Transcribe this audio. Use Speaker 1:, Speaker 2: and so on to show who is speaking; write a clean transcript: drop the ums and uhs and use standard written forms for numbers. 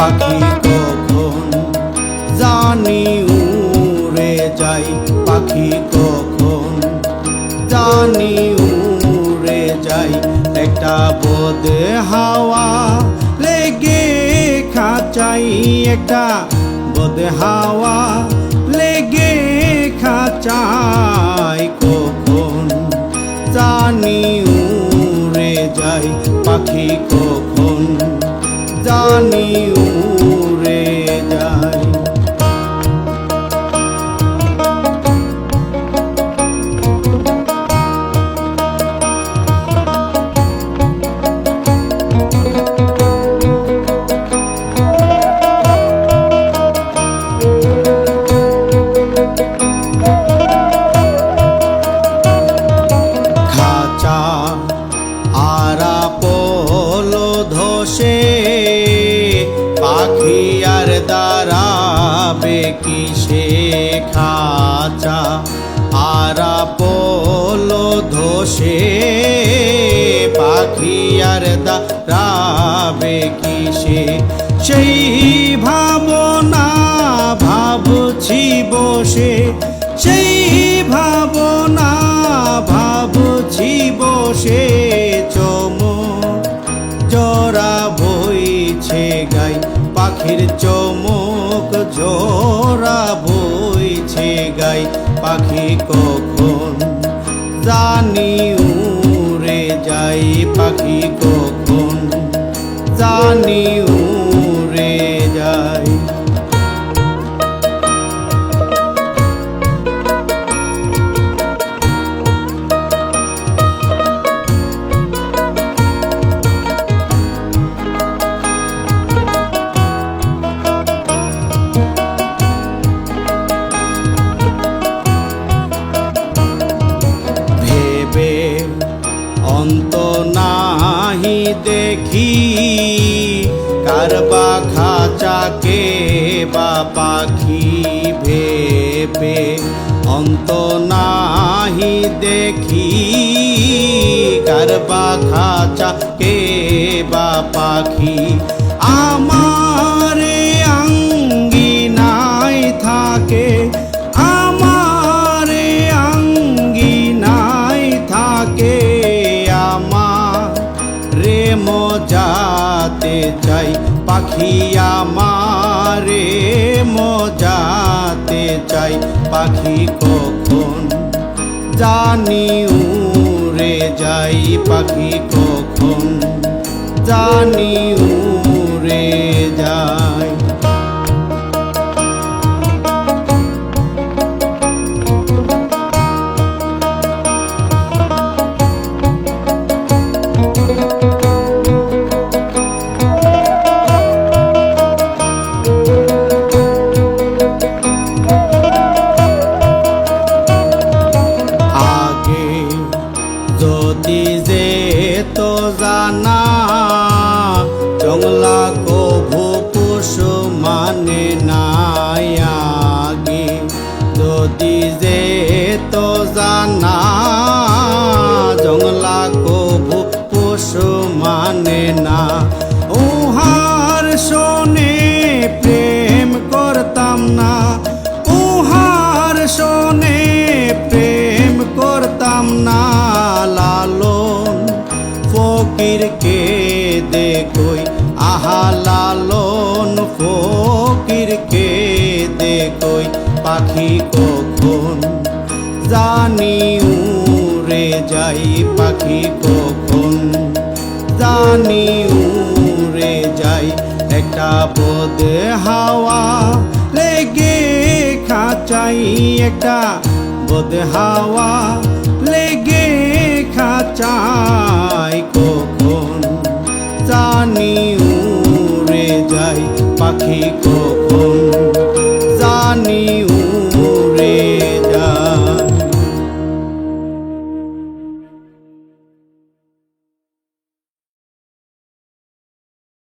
Speaker 1: পাখি কখন জানি উড়ে যায়, পাখি কখন জানি উড়ে যায়। একটা বদে হাওয়া লেগে খাঁচাই, একটা বদে হাওয়া লেগে খাঁচাই, কখন জানি উড়ে যায়, পাখি কখন জানি উড়ে যায়। পাখি আর দাঁড়াবে কিসে, খাঁচা আরা পোলো ধসে, পাখি আর দাঁড়াবে কিসে। সেই ভাবনা ভাবছি বসে, সেই ভাবনা ভাবছি বসে, চমক জরা বইছে গাই, পাখির চমক জোড়া বইছে গাই, পাখি কখন জানি উড়ে যাই, পাখি কখন জানি উড়ে যায়। অন্ত নাহি দেখি কারবা খাঁচাকে বা পাখি ভেবে, অন্ত নাহি দেখি কারবা খাঁচাকে বা পাখি। আমারে আঙ্গিনায় থাকে, আমারে আঙ্গিনায় থাকে, রে মজাতে চাই, পাখি আমারে মজাতে চাই, পাখি কখন জানি উড়ে যাই, পাখি কখন জানি উড়ে যায়। যদি যে তো জানা জংলা কভু পশু মানে নাই আগে, যদি যে তো জানা জংলা কভু পশু মানে না। উহার শোনে প্রেম করতাম না, উহার শোনে প্রেম করতাম না, লালন ফকির কে দেখই, আহা লালন ফকির কে দেখই, পাখি কখন জানি উড়ে যাই, পাখি কখন জানি উড়ে যাই। একটা বদে হাওয়া লেগে খাঁচাই, একটা বদে হাওয়া লেগে খাঁচাই, কখন জানি উড়ে যাই, পাখি।